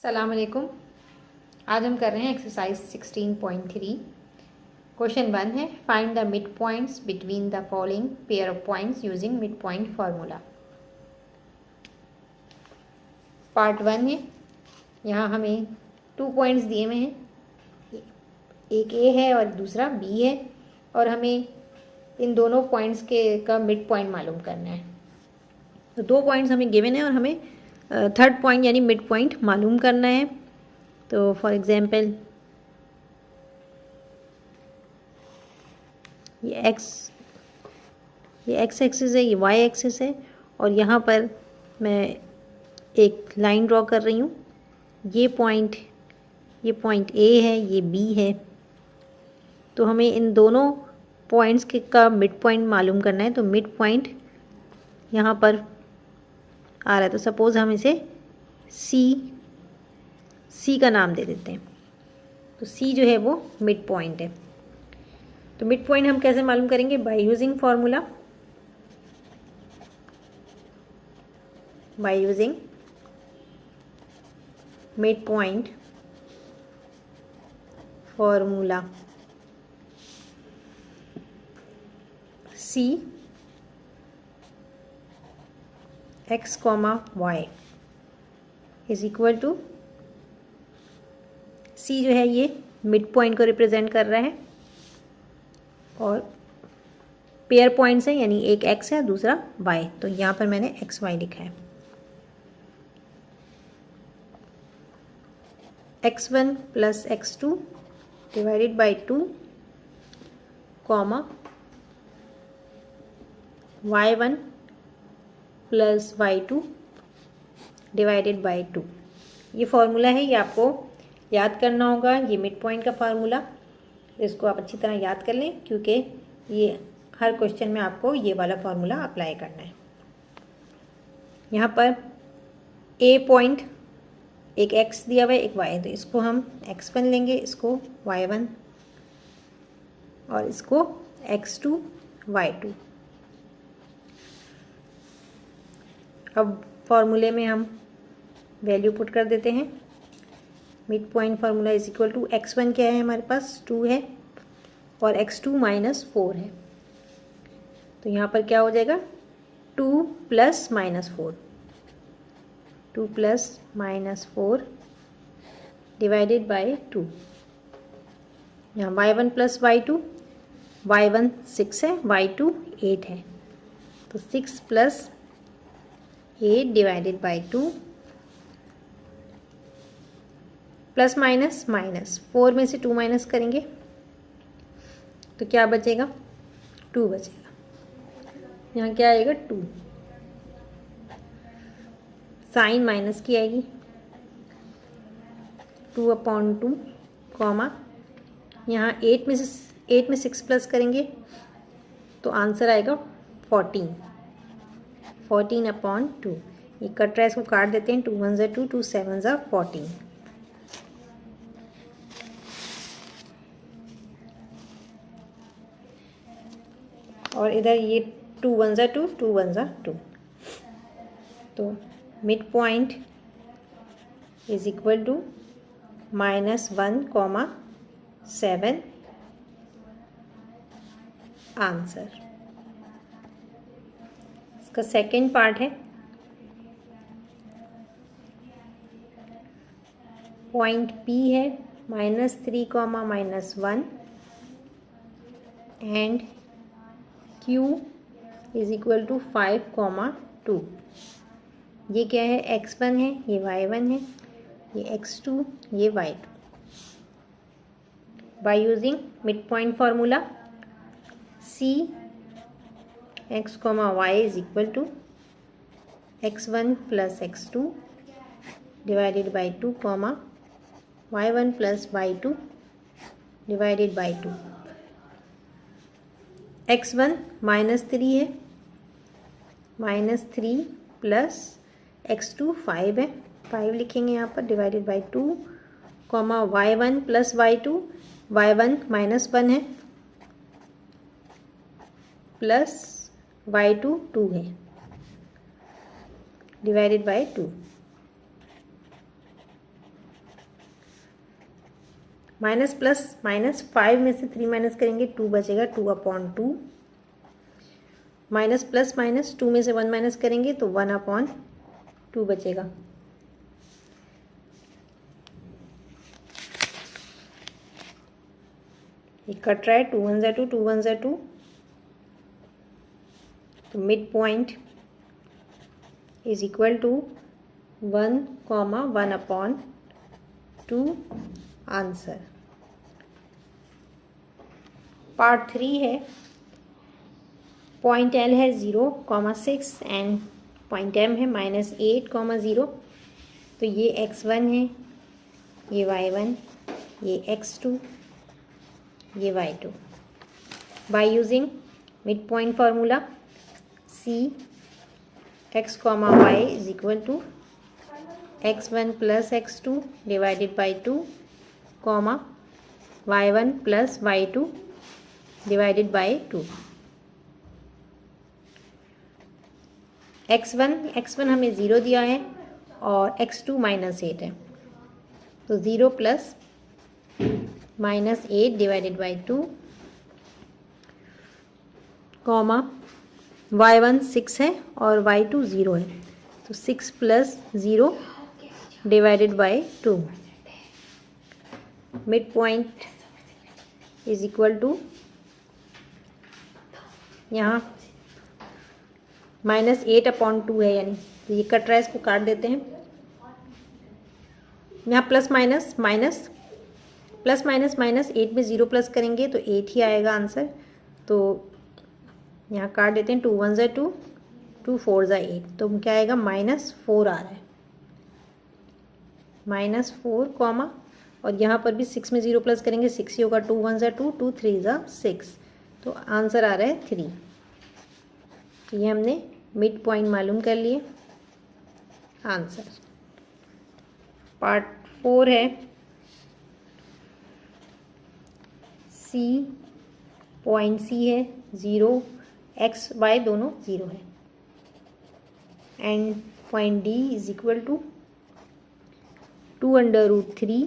अस्सलाम वालेकुम। आज हम कर रहे हैं एक्सरसाइज 16.3। क्वेश्चन 1 है find the mid points between the following pair of points using mid point formula. Part 1 है। यहाँ हमें 2 पॉइंट्स दिए हुए हैं, एक ए है और दूसरा बी है, और हमें इन दोनों पॉइंट्स का मिड पॉइंट मालूम करना है। तो 2 पॉइंट्स हमें गिवन है और हमें थर्ड पॉइंट यानी मिड पॉइंट मालूम करना है। तो फॉर एग्जांपल ये एक्स एक्सिस है, ये वाई एक्सिस है, और यहाँ पर मैं एक लाइन ड्रॉ कर रही हूँ। ये पॉइंट ए है, ये बी है। तो हमें इन दोनों पॉइंट्स का मिड पॉइंट मालूम करना है। तो मिड पॉइंट यहाँ पर आ रहा है, तो सपोज़ हम इसे सी का नाम दे देते हैं। तो सी जो है वो मिड पॉइंट है। तो मिड पॉइंट हम कैसे मालूम करेंगे? By using formula, by using mid point formula. C X comma Y is equal to, C जो है ये मिड पॉइंट को रिप्रेजेंट कर रहा है, और पेयर पॉइंट्स हैं, यानी एक एक्स है दूसरा वाई। तो यहाँ पर मैंने एक्स वाई लिखा है। x1 plus x2 divided by 2 comma y1 plus y2 divided by 2। ये फॉर्मूला है, ये आपको याद करना होगा। ये मिड पॉइंट का फार्मूला, इसको आप अच्छी तरह याद कर लें, क्योंकि ये हर क्वेश्चन में आपको ये वाला फार्मूला अप्लाई करना है। यहाँ पर ए पॉइंट एक x दिया हुआ है, एक y, तो इसको हम x1 लेंगे, इसको y1, और इसको x2 y2। अब फॉर्मूले में हम वैल्यू पुट कर देते हैं। Mid point formula is equal to x1 क्या है हमारे पास 2 है, और x2 माइनस 4 है। तो यहाँ पर क्या हो जाएगा 2 plus minus 4, 2 plus minus 4 divided by 2। यहाँ y1 प्लस y2, y1 6 है, y2 8 है, तो 6 plus 8 divided by 2, plus minus minus 4 में से 2 माइनस करेंगे तो क्या बचेगा 2 बचेगा। यहाँ क्या आएगा 2, साइन माइनस की आएगी 2/2 कॉमा, यहाँ 8 में 6 प्लस करेंगे तो आंसर आएगा 14/2। ये कट रहा है, इसको काट देते हैं। 2 1 ज़ा 2, 2 7 ज़ा 14। और इधर ये 2 1 ज़ा 2, 2 1 ज़ा 2। तो mid point is equal to -1,7 answer. इसका सेकेंड पार्ट है, पॉइंट P है -3, -1, and Q is equal to 5,2। ये क्या है x1 है, ये y1 है, ये x2, ये y2। By using mid point formula C x, y is equal to x1 plus x2 divided by 2 comma y1 plus y2 divided by 2। x1 -3 है, -3 plus x2 5 है, 5 लिखेंगे यहाँ पर, divided by 2 comma y1 plus y2, y1 -1 है, plus y2 2 है, divided by 2। Minus plus minus, 5 में से 3 minus करेंगे 2 बचेगा, 2/2। माइनस प्लस माइनस, 2 में से 1 माइनस करेंगे तो 1/2 बचेगा। ये कट रहा है, 2 1 2, 2 1 2, तो mid point is equal to 1,1/2 answer. Part 3 है, पॉइंट एल है 0,6 एंड पॉइंट एम है -8,0। तो ये x1 है, ये y1, ये x2, ये y2। By using mid point formula c x, y is equal to x1 plus x2 divided by 2, y1 plus y2 divided by 2। x1 हमें 0 दिया है और x2 -8 है, तो 0 प्लस -8 डिवाइडेड बाई 2, y1 6 है और y2 0 है, तो 6 plus 0 divided by 2। Mid point is equal to, यहाँ -8/2 है, यानी तो ये कट रहा है, इसको काट देते हैं। यहाँ plus minus minus, plus minus minus, 8 में 0 प्लस करेंगे तो 8 ही आएगा आंसर। तो यहाँ काट देते हैं, 2 1 2, 2 4 8, तो क्या आएगा, -4 आ रहा है, -4, और यहाँ पर भी 6 में 0 प्लस करेंगे 6 ही होगा, 2 1 2, 2 3 6, तो आंसर आ रहा है 3। तो ये हमने मिड पॉइंट मालूम कर लिए, आंसर। पार्ट 4 है, सी, पॉइंट सी है 0, x y दोनों 0 है, end point D is equal to 2√3,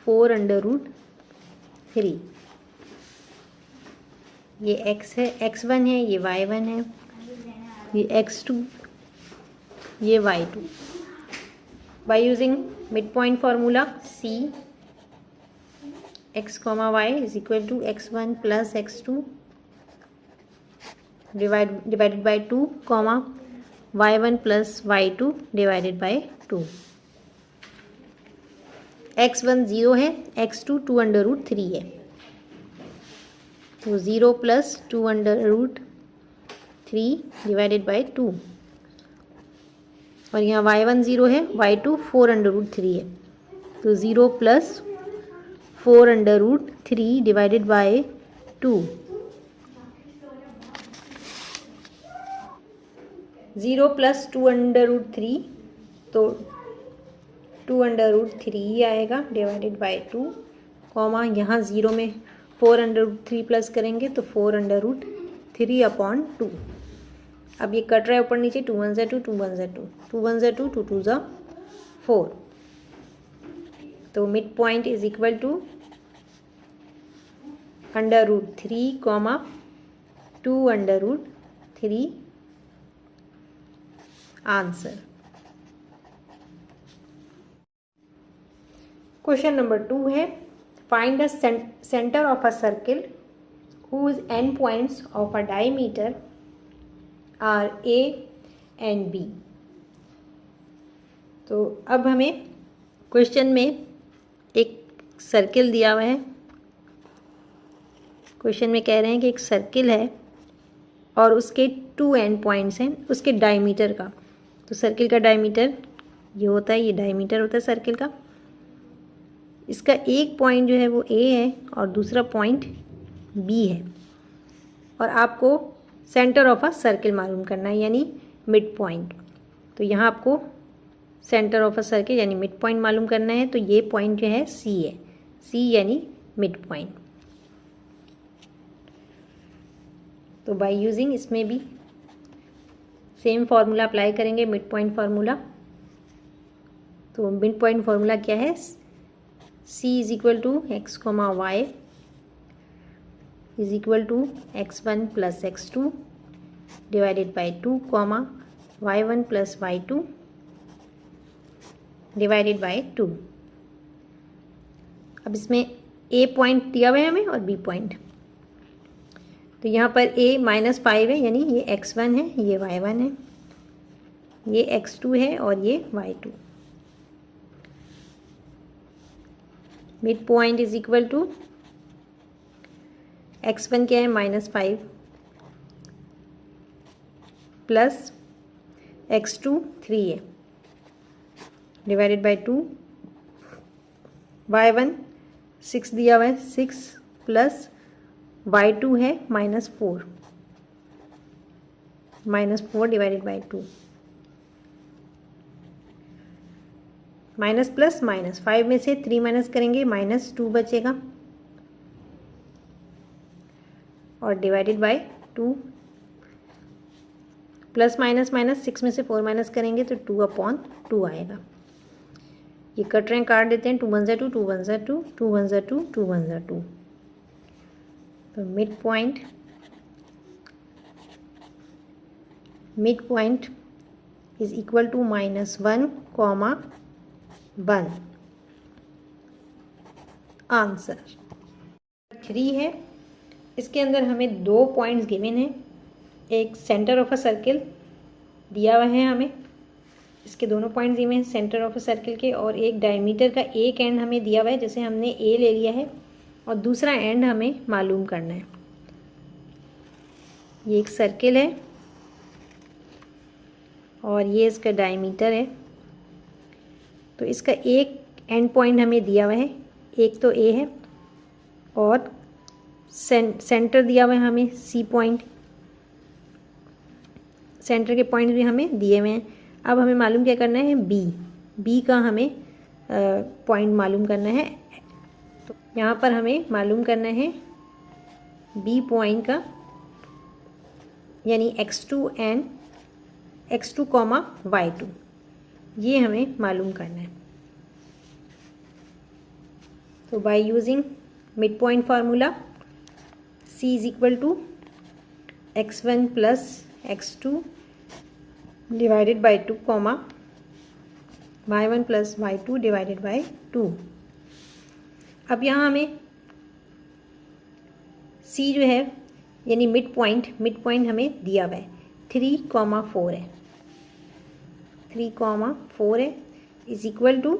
4√3। ये x है, x1 है, ये y1 है, ये x2, ये y2। By using mid point formula c x, y is equal to x1 plus x2 divided by 2, y1 plus y2 divided by 2। x1 0 है, x2 2√3 है, तो 0 प्लस 2√3 डिवाइडेड बाई 2, और यहाँ y1 0 है, y2 4√3 है, तो 0 प्लस 4√3 डिवाइडेड बाई 2। 0 प्लस 2√3, तो 2√3 आएगा डिवाइडेड बाई 2, यहाँ 0 में 4√3 प्लस करेंगे तो 4√3/2। अब ये कट रहा है ऊपर नीचे, 2 1 2, 2 1 2, 2 1 2, 2 2 4। तो mid point is equal to √3, 2√3 answer. Question number 2 है, find the centre of a circle whose end points of a diameter are A and B। तो अब हमें क्वेश्चन में एक सर्किल दिया हुआ है, क्वेश्चन में कह रहे हैं कि एक सर्किल है और उसके 2 एंड पॉइंट्स हैं उसके डायमीटर का। तो सर्किल का डायमीटर ये होता है, ये डायमीटर होता है सर्किल का। इसका एक पॉइंट जो है वो A है और दूसरा पॉइंट B है, और आपको सेंटर ऑफ अ सर्किल मालूम करना है, यानी मिड पॉइंट। तो यहाँ आपको सेंटर ऑफ अ सर्किल यानी मिड पॉइंट मालूम करना है। तो ये पॉइंट जो है C है, C यानी मिड पॉइंट। तो बाय यूजिंग इसमें भी सेम फार्मूला अप्लाई करेंगे, मिड पॉइंट फार्मूला। तो मिड पॉइंट फार्मूला क्या है, C is equal to X comma Y is equal to x1 plus x2 divided by 2 comma y1 plus y2 divided by 2। अब इसमें a point दिया हुआ है हमें और b पॉइंट, तो यहाँ पर a -5 है, यानी ये x1 है, ये y1 है, ये x2 है और ये y2। Mid point is equal to x1 क्या है -5 प्लस x2 3 है डिवाइडेड बाई 2, y1 6 दिया हुआ है 6 प्लस y2 है -4 divided by 2, minus plus minus 5 में से 3 माइनस करेंगे -2 बचेगा और divided by 2, plus minus minus 6 में से 4 माइनस करेंगे तो 2/2 आएगा। ये कट रहे हैं, काट देते हैं, 2 1 2 2 1 2 2 1 2 2 1 2। तो mid point is equal to -1, 1। Answer 3 है। इसके अंदर हमें 2 पॉइंट्स गिवन हैं, एक सेंटर ऑफ अ सर्किल दिया हुआ है हमें, इसके दोनों पॉइंट्स दिए हैं सेंटर ऑफ अ सर्किल के, और एक डायमीटर का एक एंड हमें दिया हुआ है, जैसे हमने ए ले लिया है, और दूसरा एंड हमें मालूम करना है। ये एक सर्किल है और ये इसका डायमीटर है, तो इसका एक एंड पॉइंट हमें दिया हुआ है, एक तो ए है और सेंटर दिया हुआ है हमें सी पॉइंट, सेंटर के पॉइंट भी हमें दिए हुए हैं। अब हमें मालूम क्या करना है, बी का हमें पॉइंट मालूम करना है। तो यहाँ पर हमें मालूम करना है बी पॉइंट का, यानी x2 एंड x2, y2, ये हमें मालूम करना है। तो by using mid point formula c is equal to x1 plus x2 divided by 2 y1 plus y2 divided by 2। अब यहाँ हमें c जो है यानी मिड पॉइंट हमें दिया हुआ है 3,4 है, 3,4 है, is equal to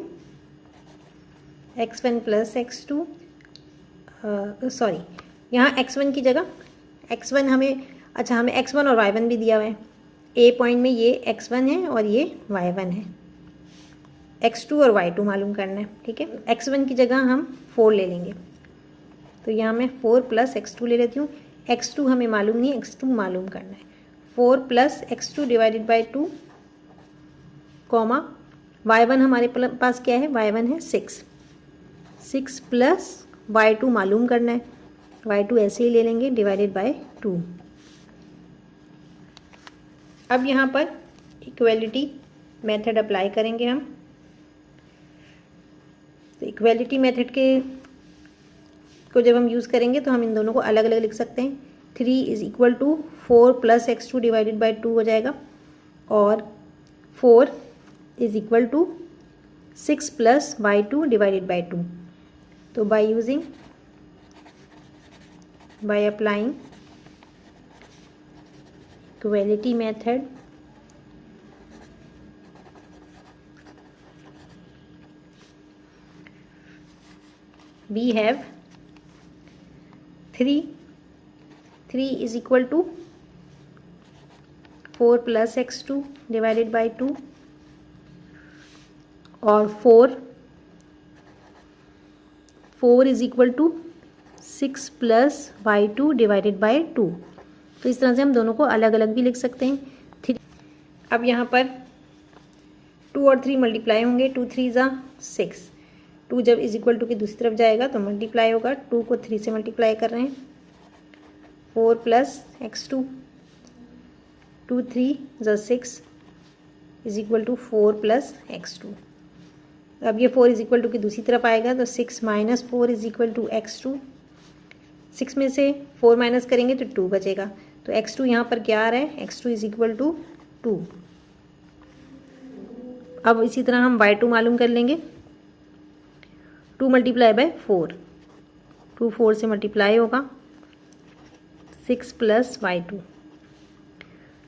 x1 plus x2, sorry यहाँ x1 की जगह x1 हमें x1 और y1 भी दिया हुआ है। ए पॉइंट में ये x1 है और ये y1 है, x2 और y2 मालूम करना है, ठीक है। x1 की जगह हम 4 ले लेंगे, तो यहाँ मैं 4 प्लस x2 ले लेती हूँ। x2 हमें मालूम नहीं, x2 मालूम करना है। 4 plus x2 divided by 2, y1 हमारे पास क्या है, y1 है 6 प्लस y2 मालूम करना है, y2 ऐसे ही ले लेंगे डिवाइडेड बाई 2। अब यहाँ पर इक्वलिटी मेथड अप्लाई करेंगे हम। तो इक्वलिटी मेथड को जब हम यूज़ करेंगे तो हम इन दोनों को अलग अलग लिख सकते हैं। 3 is equal to 4 plus x2 divided by 2 हो जाएगा, और 4 is equal to 6 plus y2 divided by 2। तो by applying equality method, we have 3 is equal to 4 plus x2 divided by 2, और 4 is equal to 6 plus y2 divided by 2। तो इस तरह से हम दोनों को अलग अलग भी लिख सकते हैं। 3, अब यहाँ पर 2 और 3 मल्टीप्लाई होंगे, 2 3 ज़ा 6, 2 जब इज इक्वल टू की दूसरी तरफ जाएगा तो मल्टीप्लाई होगा, 2 को 3 से मल्टीप्लाई कर रहे हैं। 4 प्लस x2, 2 3 ज़ा 6 is equal to 4 plus x2। अब ये 4 इज इक्वल टू की दूसरी तरफ आएगा, तो 6 minus 4 is equal to x2। 6 में से 4 माइनस करेंगे तो 2 बचेगा, तो x2 यहाँ पर क्या आ रहा है, x2 इज इक्वल टू 2। अब इसी तरह हम y2 मालूम कर लेंगे। 2 मल्टीप्लाई बाय 4, 2 4 से मल्टीप्लाई होगा, 6 प्लस y2,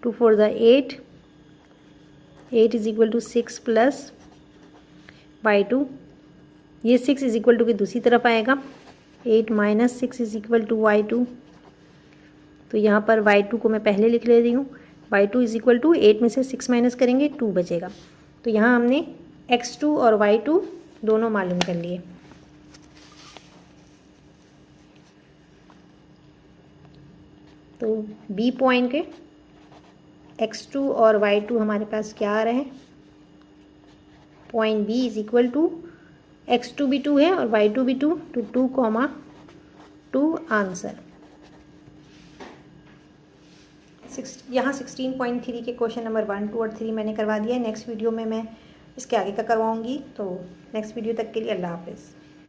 2 4 ज़ा 8, 8 is equal to 6 plus y2। ये 6 इज इक्वल टू की दूसरी तरफ आएगा, 8 minus 6 is equal to y2। तो यहाँ पर y2 को मैं पहले लिख ले रही हूँ, y2 इज इक्वल टू 8 में से 6 माइनस करेंगे 2 बचेगा। तो यहाँ हमने x2 और y2 दोनों मालूम कर लिए। तो बी पॉइंट के x2 और y2 हमारे पास क्या आ रहे हैं, point B is equal to x2 भी 2 है और y2 भी 2, तो 2,2 आंसर। यहाँ 16.3 के क्वेश्चन नंबर 1, 2 और 3 मैंने करवा दिया है। नेक्स्ट वीडियो में मैं इसके आगे का करवाऊँगी। तो नेक्स्ट वीडियो तक के लिए अल्लाह हाफिज़।